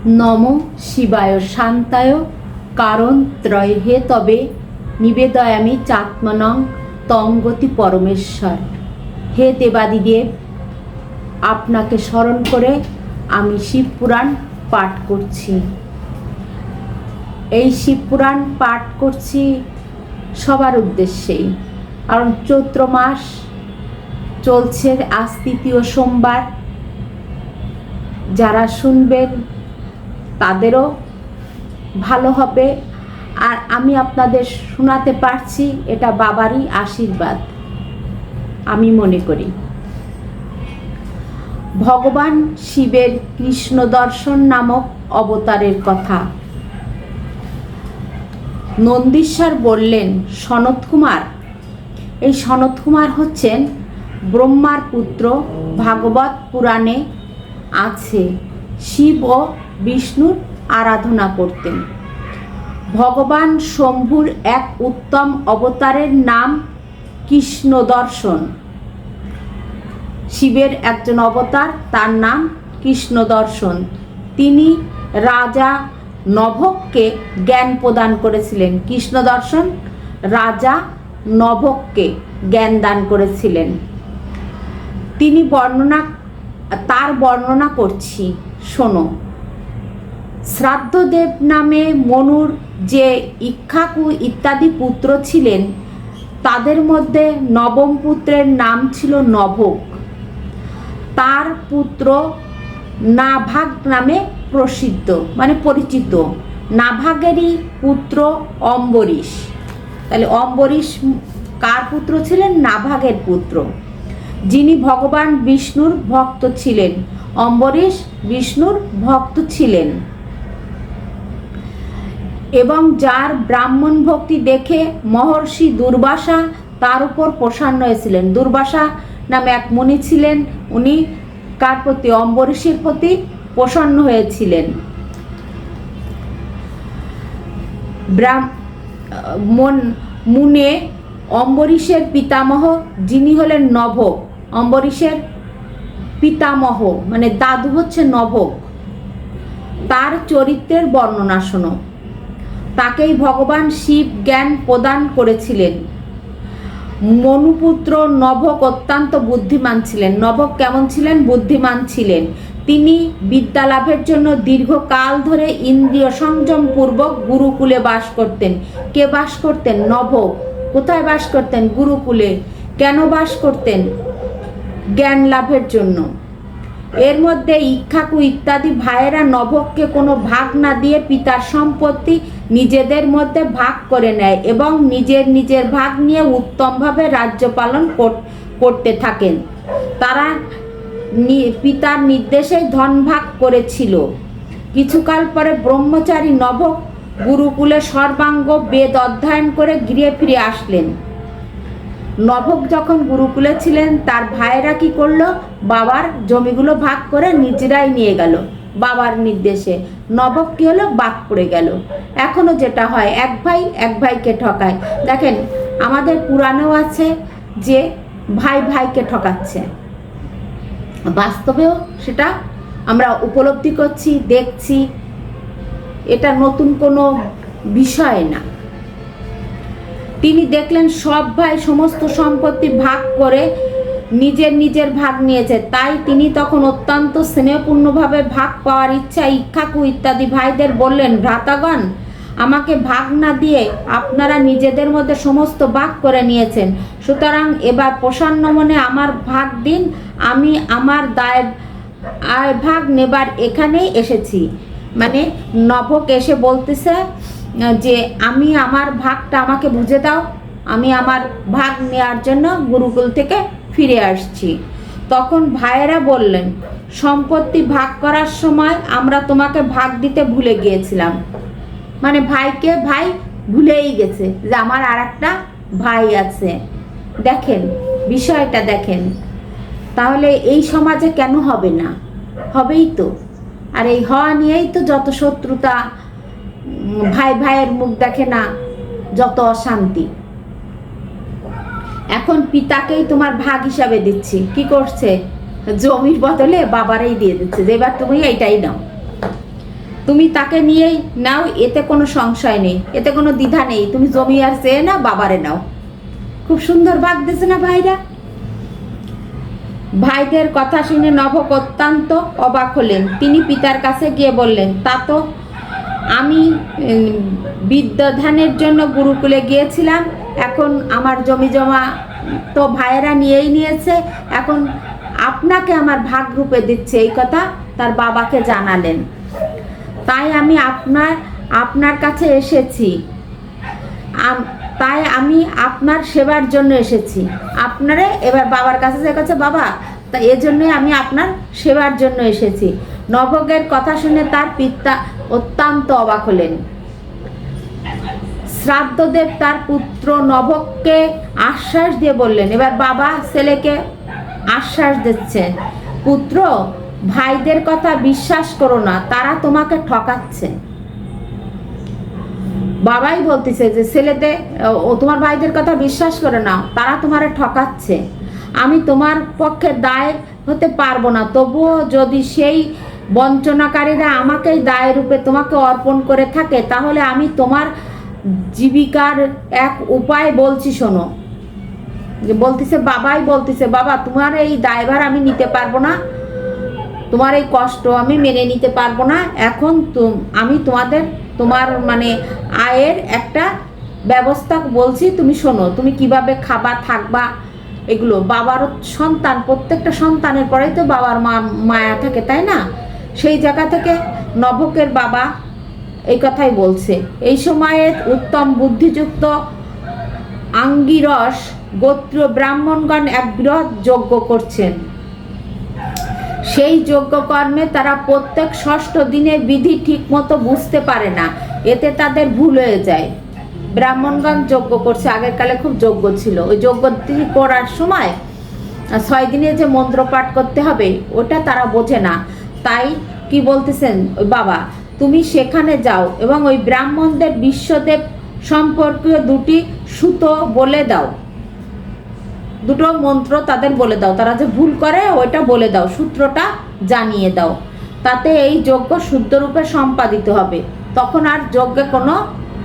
নম শিবায় শান্তায় কারণ ত্রয় হে তবে নিবেদয়ামি চাত্মনং তঙ্গতি পরমেশ্বর। হে দেবাদিদেব, আপনাকে স্মরণ করে আমি শিবপুরাণ পাঠ করছি। এই শিবপুরাণ পাঠ করছি সবার উদ্দেশ্যেই, কারণ চৈত্র মাস চলছে, আজ তৃতীয় সোমবার। যারা শুনবেন তাদেরও ভালো হবে, আর আমি আপনাদের শোনাতে পারছি, এটা বাবারই আশীর্বাদ আমি মনে করি। ভগবান শিবের কৃষ্ণ দর্শন নামক অবতারের কথা। নন্দীশ্বর বললেন, সনত কুমার, এই সনত কুমার হচ্ছেন ব্রহ্মার পুত্র। ভাগবত পুরাণে আছে শিব ও বিষ্ণুর আরাধনা করতেন। ভগবান শম্ভুর এক উত্তম অবতারের নাম কৃষ্ণ দর্শন। শিবের একজন অবতার, তার নাম কৃষ্ণ দর্শন। তিনি রাজা নভককে জ্ঞান প্রদান করেছিলেন। কৃষ্ণ দর্শন রাজা নভককে জ্ঞান দান করেছিলেন। তিনি তার বর্ণনা করছি, শোনো। শ্রাদ্ধদেব নামে মনুর যে ইক্ষ্বাকু ইত্যাদি পুত্র ছিলেন, তাদের মধ্যে নবম পুত্রের নাম ছিল নভক। তার পুত্র নাভাগ নামে প্রসিদ্ধ, মানে পরিচিত। নাভাগেরই পুত্র অম্বরীশ। তাহলে অম্বরীশ কার পুত্র ছিলেন? নাভাগের পুত্র, যিনি ভগবান বিষ্ণুর ভক্ত ছিলেন। অম্বরীশ বিষ্ণুর ভক্ত ছিলেন এবং যার ব্রাহ্মণ ভক্তি দেখে মহর্ষি দুর্বাসা তার উপর প্রসন্ন হয়েছিলেন। দুর্বাসা নামে এক মুনি ছিলেন, উনি কার প্রতি? অম্বরীশের প্রতি প্রসন্ন হয়েছিলেন। মুনে অম্বরীশের পিতামহ, যিনি হলেন নভক। অম্বরীশের পিতামহ মানে দাদু হচ্ছে নভক। তার চরিত্রের বর্ণনা শোনো। তাকেই ভগবান শিব জ্ঞান প্রদান করেছিলেন। মনুপুত্র নভক অত্যন্ত বুদ্ধিমান ছিলেন। নভক কেমন ছিলেন? বুদ্ধিমান ছিলেন। তিনি বিদ্যা লাভের জন্য দীর্ঘকাল ধরে ইন্দ্রিয় সংযম পূর্বক গুরুকুলে বাস করতেন। কে বাস করতেন? নভক। কোথায় বাস করতেন? গুরুকুলে। কেন বাস করতেন? জ্ঞান লাভের জন্য। এর মধ্যে ইক্ষ্বাকু ইত্যাদি ভাইয়েরা নভককে কোনো ভাগ না দিয়ে পিতার সম্পত্তি নিজেদের মধ্যে ভাগ করে নেয় এবং নিজের নিজের ভাগ নিয়ে উত্তমভাবে রাজ্য পালন করতে থাকেন। তারা পিতার নির্দেশেই ধন ভাগ করেছিল। কিছুকাল পরে ব্রহ্মচারী নভক গুরুকুলে সর্বাঙ্গ বেদ অধ্যয়ন করে গৃহে ফিরে আসলেন। নভক যখন গুরুকুলে ছিলেন, তার ভাইয়েরা কি করলো? বাবার জমিগুলো ভাগ করে নিজেরাই নিয়ে গেল বাবার নির্দেশে। নভক কি হলো? বাদ পড়ে গেল। এখনো যেটা হয়, এক ভাই এক ভাইকে ঠকায়। দেখেন, আমাদের পুরাণেও আছে যে ভাই ভাইকে ঠকাচ্ছে। বাস্তবেও সেটা আমরা উপলব্ধি করছি, দেখছি। এটা নতুন কোনো বিষয় না। তিনি দেখলেন সব ভাই সমস্ত সম্পত্তি ভাগ করে নিজের নিজের ভাগ নিয়েছে। তাই তিনি তখন অত্যন্ত স্নেহপূর্ণভাবে ভাগ পাওয়ার ইচ্ছা ইক্ষ্বাকু ইত্যাদি ভাইদের বললেন, ভ্রাতাগণ, আমাকে ভাগ না দিয়ে আপনারা নিজেদের মধ্যে সমস্ত ভাগ করে নিয়েছেন, সুতরাং এবার প্রসন্ন মনে আমার ভাগ দিন। আমি আমার আয় ভাগ নেবার এখানেই এসেছি। মানে নভক এসে বলতেছে যে আমি আমার ভাগটা আমাকে বুঝে দাও, আমি আমার ভাগ নেওয়ার জন্য গুরুকুল থেকে ফিরে আসছি। তখন ভাইয়েরা বললেন, সম্পত্তি ভাগ করার সময় আমরা তোমাকে ভাগ দিতে ভুলে গিয়েছিলাম। মানে ভাইকে ভাই ভুলেই গেছে যে আমার আর একটা ভাই আছে। দেখেন বিষয়টা, দেখেন। তাহলে এই সমাজে কেন হবে না? হবেই তো। আর এই হওয়া নিয়েই তো যত শত্রুতা, ভাই ভাইয়ের মুখ দেখে না, যত অশান্তি। এখন পিতাকেই তোমার ভাগ হিসাবে দিচ্ছি, কি করছে? জমির বদলে বাবারই দিয়ে দিচ্ছে যে এবার তুমি এইটাই নাও। তুমি তাকে নিয়েই নাও, এতে কোনো সংশয় নেই, এতে কোনো দ্বিধা নেই, তুমি জমি আর চেয়ে না, বাবারে নাও। খুব সুন্দর ভাগ দিয়েছে না ভাইরা? ভাইদের কথা শুনে নভক অত্যন্ত অবাক হলেন। তিনি পিতার কাছে গিয়ে বললেন, তা তো আমি বিদ্যাধানের জন্য গুরুকুলে গিয়েছিলাম, এখন আমার জমি জমা তো ভাইয়েরা নিয়েই নিয়েছে, এখন আপনাকে আমার ভাগ রূপে দিচ্ছে, এই কথা তার বাবাকে জানালেন। তাই আমি আপনার কাছে এসেছি, তাই আমি আপনার সেবার জন্য এসেছি। আপনারে এবার বাবার কাছে যে কাছে, বাবা তা এজন্যই আমি আপনার সেবার জন্য এসেছি। নভকের কথা শুনে তার পিতা অত্যন্ত অবাক হলেন। শ্রাদ্ধদেব তার পুত্র নভককে আশ্বাস দিয়ে বললেন, এবার বাবা ছেলেকে আশ্বাস দিচ্ছেন, পুত্র ভাইদের কথা বিশ্বাস করো না, তারা তোমাকে ঠকাচ্ছে। বাবাই বলতেছে যে ছেলেদের ও তোমার ভাইদের কথা বিশ্বাস করে না, তারা তোমারে ঠকাচ্ছে। আমি তোমার পক্ষে দায় হতে পারবো না, তবুও যদি সেই বঞ্চনাকারীরা আমাকেই দায় রূপে তোমাকে অর্পণ করে থাকে, তাহলে আমি তোমার জীবিকার এক উপায় বলছি, শোনো। যে বলতেছে, বাবাই বলতেছে, বাবা তোমার এই দায়ভার আমি নিতে পারবো না, তোমার এই কষ্ট আমি মেনে নিতে পারবো না। এখন আমি তোমার মানে আয়ের একটা ব্যবস্থা বলছি, তুমি শোনো, তুমি কিভাবে খাবা থাকবা এগুলো। বাবারও সন্তান, প্রত্যেকটা সন্তানের পরেই তো বাবার মায়া থাকে, তাই না? সেই জায়গা থেকে নভকের বাবা এই কথাই বলছে। এই সময়ে উত্তম বুদ্ধিযুক্ত আঙ্গিরস গোত্রীয় ব্রাহ্মণগণ এক বৃহৎ যজ্ঞ করছেন। সেই যজ্ঞকর্মে তারা প্রত্যেক ষষ্ঠ দিনের বিধি ঠিক মতো বুঝতে পারে না, এতে তাদের ভুল হয়ে যায়। ব্রাহ্মণগণ যজ্ঞ করছে, আগের কালে খুব যজ্ঞ ছিল, ওই যজ্ঞ করার সময় 6 দিনে যে মন্ত্র পাঠ করতে হবে ওটা তারা বোঝে না। তাই কি বলতেছেন, ওই বাবা তুমি সেখানে যাও এবং ওই ব্রাহ্মণদের বিশ্বদেব সম্পর্কীয় 2টি সূত্র বলে দাও, 2টো মন্ত্র তাদের বলে দাও, তারা যে ভুল করে ওইটা বলে দাও, সূত্রটা জানিয়ে দাও, তাতে এই যজ্ঞ শুদ্ধরূপে সম্পাদিত হবে, তখন আর যজ্ঞে কোনো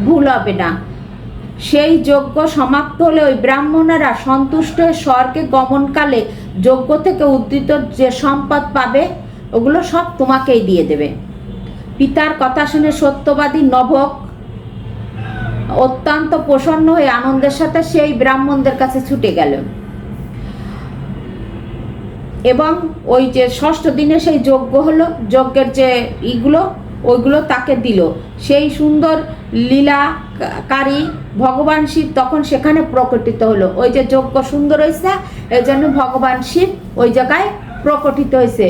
ভুল হবে না। সেই যজ্ঞ সমাপ্ত হলে ওই ব্রাহ্মণেরা সন্তুষ্ট হয়ে স্বর্গে গমনকালে যজ্ঞ থেকে উদ্ধৃত যে সম্পদ পাবে ওগুলো সব তোমাকেই দিয়ে দেবে। পিতার কথা শুনে সত্যবাদী নভক অত্যন্ত প্রসন্ন হয়ে আনন্দের সাথে সেই ব্রাহ্মণদের কাছে ছুটে গেল এবং ওই যে ষষ্ঠ দিনে সেই যজ্ঞ হলো, যজ্ঞের যে ওইগুলো তাকে দিল। সেই সুন্দর লীলাকারী ভগবান শিব তখন সেখানে প্রকটিত হলো। ওই যে যজ্ঞ সুন্দর হয়েছে, এই জন্য ভগবান শিব ওই জায়গায় প্রকটিত হয়েছে।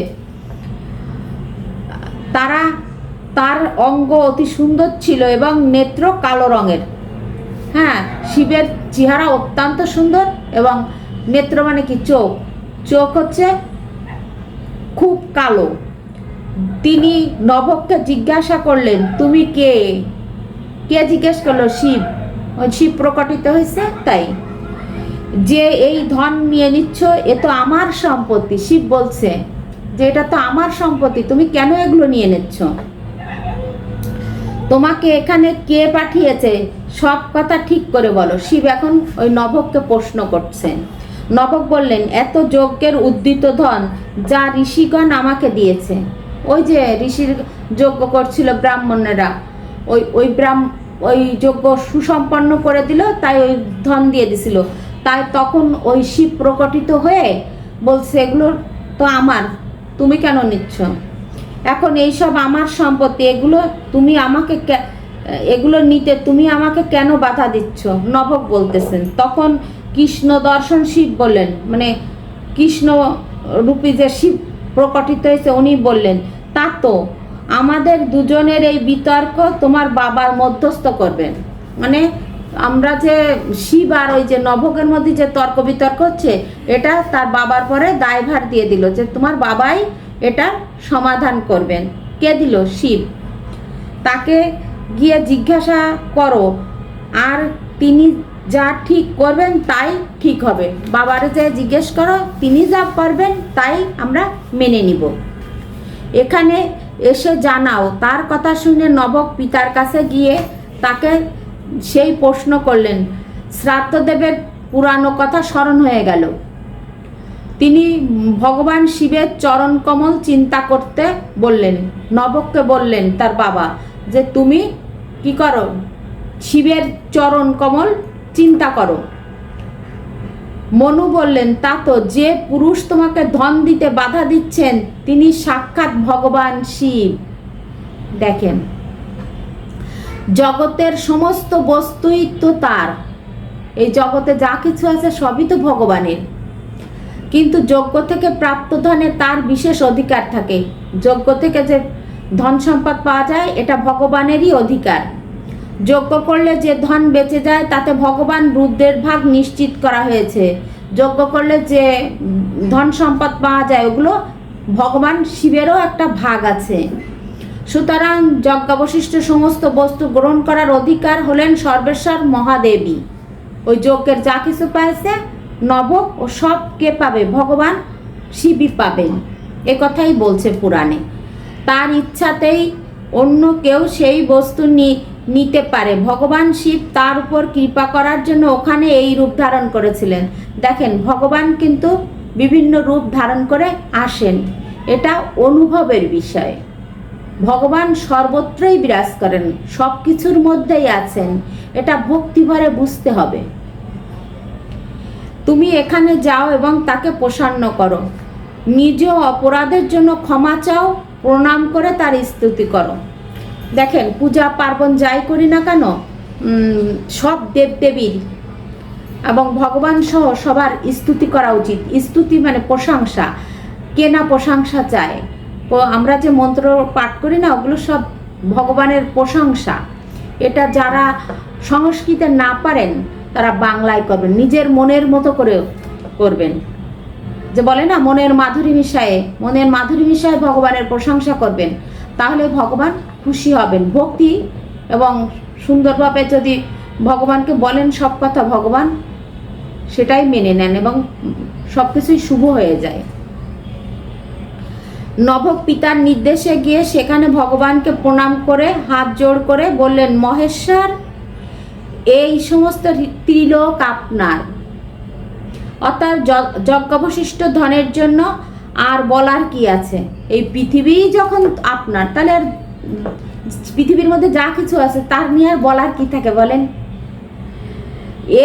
তার অঙ্গ অতি সুন্দর ছিল এবং নেত্র কালো রঙের। হ্যাঁ, শিবের চেহারা অত্যন্ত সুন্দর এবং নেত্র মানে কি চোখ হচ্ছে খুব কালো। তিনি নভককে জিজ্ঞাসা করলেন, তুমি কে? জিজ্ঞেস করলো? শিব। ওই শিব প্রকটিত হয়েছে। তাই যে এই ধন নিয়ে নিচ্ছ, এ তো আমার সম্পত্তি। শিব বলছে যে এটা তো আমার সম্পত্তি, তুমি কেন এগুলো নিয়ে নিচ্ছ? তোমাকে এখানে কে পাঠিয়েছে? সব কথা ঠিক করে বলো। শিব এখন ওই নভককে প্রশ্ন করছেন। নভক বললেন, এত যজ্ঞের উদ্ধৃত ধন যা ঋষিগণ আমাকে দিয়েছে। ওই যে ঋষির যজ্ঞ করছিল ব্রাহ্মণেরা, ওই যজ্ঞ সুসম্পন্ন করে দিল, তাই ওই ধন দিয়ে দিছিল। তাই তখন ওই শিব প্রকটিত হয়ে বলছে, এগুলো তো আমার, তুমি কেন নিচ্ছ? এখন এইসব আমার সম্পত্তি, এগুলো নিতে তুমি আমাকে কেন বাধা দিচ্ছ? নভক বলতেছেন। তখন কৃষ্ণ দর্শন শিব বললেন, মানে কৃষ্ণ রূপী যে শিব প্রকটিত হয়েছে উনি বললেন, তা তো আমাদের দুজনের এই বিতর্ক তোমার বাবার মধ্যস্থ করবেন। মানে আমরা যে শিব আর ওই যে নভকের মধ্যে যে তর্ক বিতর্ক হচ্ছে, এটা তার বাবার পরে দায়ভার দিয়ে দিল যে তোমার বাবাই এটা সমাধান করবেন। কে দিল? শিব। তাকে গিয়ে জিজ্ঞাসা করো, আর তিনি যা ঠিক করবেন তাই ঠিক হবে। বাবারে যে জিজ্ঞেস করো, তিনি যা করবেন তাই আমরা মেনে নিব। এখানে এসে জানাও। তার কথা শুনে নবক পিতার কাছে গিয়ে তাকে সেই প্রশ্ন করলেন। শ্রাদ্ধদেবের পুরানো কথা স্মরণ হয়ে গেল। তিনি ভগবান শিবের চরণ কমল চিন্তা করতে বললেন। নবককে বললেন তার বাবা যে তুমি কি করো, শিবের চরণ কমল চিন্তা করো। মনু বললেন তা তো, যে পুরুষ তোমাকে ধন দিতে বাধা দিচ্ছেন তিনি সাক্ষাৎ ভগবান শিব। দেখেন, জগতের সমস্ত বস্তুই তো তার, এই জগতে যা কিছু আছে সবই তো ভগবানের, কিন্তু যজ্ঞ থেকে প্রাপ্ত ধনে তার বিশেষ অধিকার থাকে। যজ্ঞ থেকে যে ধন সম্পদ পাওয়া যায় এটা ভগবানেরই অধিকার। যজ্ঞ করলে যে ধন বেঁচে যায় তাতে ভগবান রুদ্রের ভাগ নিশ্চিত করা হয়েছে। যজ্ঞ করলে যে ধন সম্পদ পাওয়া যায় ওগুলো ভগবান শিবেরও একটা ভাগ আছে। সুতরাং যজ্ঞাবশিষ্ট সমস্ত বস্তু গ্রহণ করার অধিকার হলেন সর্বেশ্বর মহাদেবী। ওই যজ্ঞের যা কিছু পাইছে নবক ও সব কে পাবে? ভগবান শিবই পাবেন, এ কথাই বলছে পুরাণে। তার ইচ্ছাতেই অন্য কেউ সেই বস্তু নিতে পারে। ভগবান শিব তার উপর কৃপা করার জন্য ওখানে এই রূপ ধারণ করেছিলেন। দেখেন, ভগবান কিন্তু বিভিন্ন রূপ ধারণ করে আসেন, এটা অনুভবের বিষয়। ভগবান সর্বত্রই বিরাজ করেন, সব কিছুর মধ্যেই আছেন, এটা ভক্তিভরে বুঝতে হবে। তুমি এখানে যাও এবং তাকে প্রসন্ন করো, নিজ অপরাধের জন্য ক্ষমা চাও, প্রণাম করে তার স্তুতি করো। দেখেন, পূজা পার্বণ যাই করি না কেন সব দেবদেবীর এবং ভগবান সহ সবার স্তুতি করা উচিত। স্তুতি মানে প্রশংসা, কে না প্রশংসা চায়? আমরা যে মন্ত্র পাঠ করি না ওগুলো সব ভগবানের প্রশংসা। এটা যারা সংস্কৃতে না পারেন তারা বাংলায় করবেন, নিজের মনের মতো করে করবেন। যে বলে না মনের মাধুরী মিশায়ে ভগবানের প্রশংসা করবেন, তাহলে ভগবান খুশি হবেন। ভক্তি এবং সুন্দরভাবে যদি ভগবানকে বলেন সব কথা, ভগবান সেটাই মেনে নেন এবং সব কিছুই শুভ হয়ে যায়। নবক পিতার নির্দেশে গিয়ে সেখানে ভগবানকে প্রণাম করে হাত জোড় করে বললেন, মহেশ্বর, এই সমস্ত ত্রিলোক আপনার। অর্থাৎ যজ্ঞাবশিষ্ট ধনের জন্য আর বলার কি আছে? এই পৃথিবী যখন আপনার, তাহলে আর পৃথিবীর মধ্যে যা কিছু আছে তার নিয়ে আর বলার কি থাকে বলেন?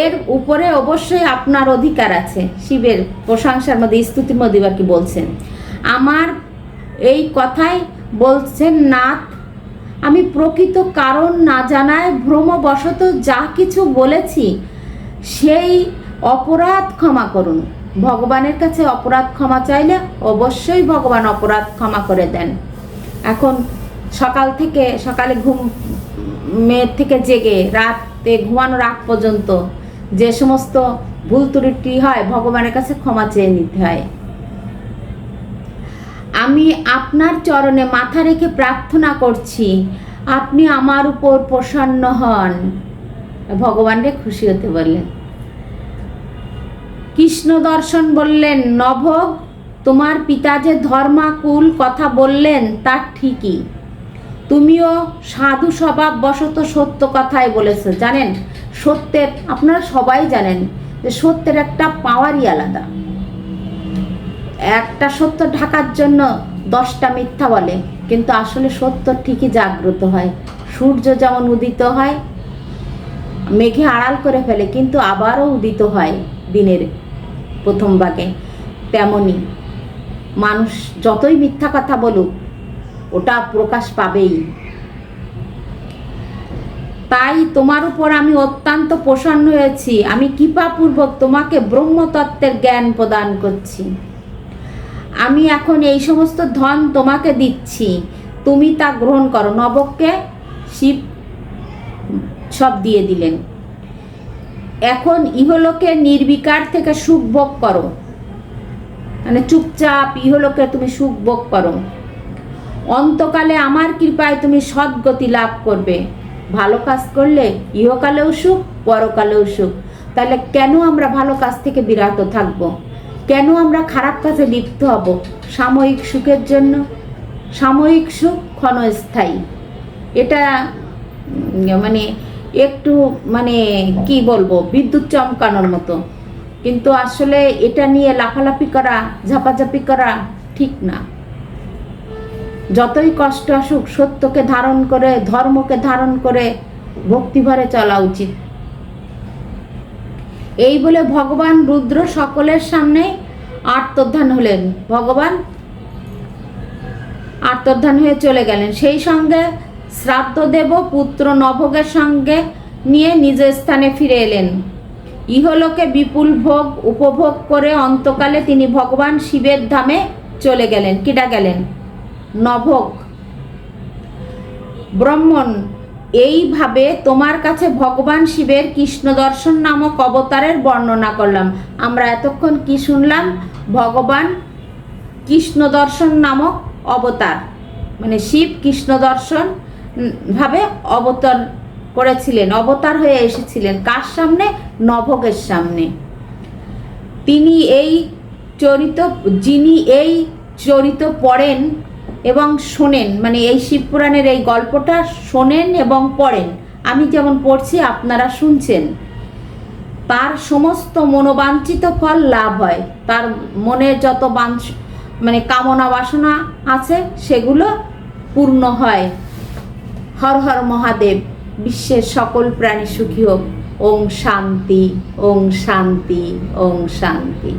এর উপরে অবশ্যই আপনার অধিকার আছে। শিবের প্রশংসার মধ্যে, স্তুতির মধ্যে বা কি বলছেন? আমার এই কথাই বলছেন নাথ, আমি প্রকৃত কারণ না জানায় ভ্রমবশত যা কিছু বলেছি সেই অপরাধ ক্ষমা করুন। ভগবানের কাছে অপরাধ ক্ষমা চাইলে অবশ্যই ভগবান অপরাধ ক্ষমা করে দেন। এখন সকালে ঘুমের থেকে জেগে রাতে ঘুমানোর আগ পর্যন্ত যে সমস্ত ভুল ত্রুটি হয় ভগবানের কাছে ক্ষমা চেয়ে নিতে হয়। আমি আপনার চরণে মাথা রেখে প্রার্থনা করছি, আপনি আমার উপর প্রসন্ন হন। ভগবানকে খুশি হতে বললেন। কৃষ্ণ দর্শন বললেন, নভগ, তোমার পিতা যে ধর্মাকুল কথা বললেন তা ঠিকই, তুমিও সাধু স্বভাব বশত সত্য কথাই বলেছো। জানেন, সত্যের, আপনারা সবাই জানেন যে সত্যের একটা পাওয়ারই আলাদা। একটা সত্য ঢাকার জন্য 10টা মিথ্যা বলে, কিন্তু আসলে সত্য ঠিকই জাগ্রত হয়। সূর্য যেমন উদিত হয়, মেঘে আড়াল করে ফেলে, কিন্তু আবারও উদিত হয় দিনের প্রথম ভাগে, তেমনি মানুষ যতই মিথ্যা কথা বলুক ওটা প্রকাশ পাবেই। তাই তোমার উপর আমি অত্যন্ত প্রসন্ন হয়েছি। আমি কৃপাপূর্বক তোমাকে ব্রহ্মতত্ত্বের জ্ঞান প্রদান করছি। আমি এখন এই সমস্ত ধন তোমাকে দিচ্ছি, তুমি তা গ্রহণ করো। নবককে শিব সব দিয়ে দিলেন। এখন ইহলোকে নির্বিকার থেকে সুখ ভোগ করো, মানে চুপচাপ ইহলোকে তুমি সুখ ভোগ করো। অন্তকালে আমার কৃপায় তুমি সদ্গতি লাভ করবে। ভালো কাজ করলে ইহকালেও সুখ, পরকালেও সুখ। তাহলে কেন আমরা ভালো কাজ থেকে বিরত থাকবো? কেন আমরা খারাপ কাজে লিপ্ত হব সাময়িক সুখের জন্য? সাময়িক সুখ ক্ষণস্থায়ী। এটা মানে একটু মানে কি বলবো, বিদ্যুৎ চমকানোর মতো। কিন্তু আসলে এটা নিয়ে লাফালাফি করা, ঝাপাঝাপি করা ঠিক না। যতই কষ্ট আসুক, সত্যকে ধারণ করে, ধর্মকে ধারণ করে ভক্তিভরে চলা উচিত। এই বলে ভগবান রুদ্র সকলের সামনে আত্মোত্থান হলেন। ভগবান আত্মোত্থান হয়ে চলে গেলেন। সেই সঙ্গে শ্রাদ্ধদেব পুত্র নভোগের সঙ্গে নিয়ে নিজ স্থানে ফিরে এলেন। ইহলোকে বিপুল ভোগ উপভোগ করে অন্তকালে তিনি ভগবান শিবের ধামে চলে গেলেন। কিটা গেলেন? নভোগ। ব্রাহ্মণ, এইভাবে তোমার কাছে ভগবান শিবের কৃষ্ণ দর্শন নামক অবতারের বর্ণনা করলাম। আমরা এতক্ষণ কি শুনলাম? ভগবান কৃষ্ণ দর্শন নামক অবতার, মানে শিব কৃষ্ণ দর্শন ভাবে অবতার করেছিলেন, অবতার হয়ে এসেছিলেন। কার সামনে? নভোগের সামনে। তিনি এই যিনি এই চরিত পড়েন এবং শোনেন, মানে এই শিবপুরাণের এই গল্পটা শোনেন এবং পড়েন, আমি যেমন পড়ছি আপনারা শুনছেন, তার সমস্ত মনোবাঞ্ছিত ফল লাভ হয়। তার মনে যত মানে কামনা বাসনা আছে সেগুলো পূর্ণ হয়। হর হর মহাদেব। বিশ্বের সকল প্রাণী সুখী হোক। ওং শান্তি, ওং শান্তি, ওং শান্তি।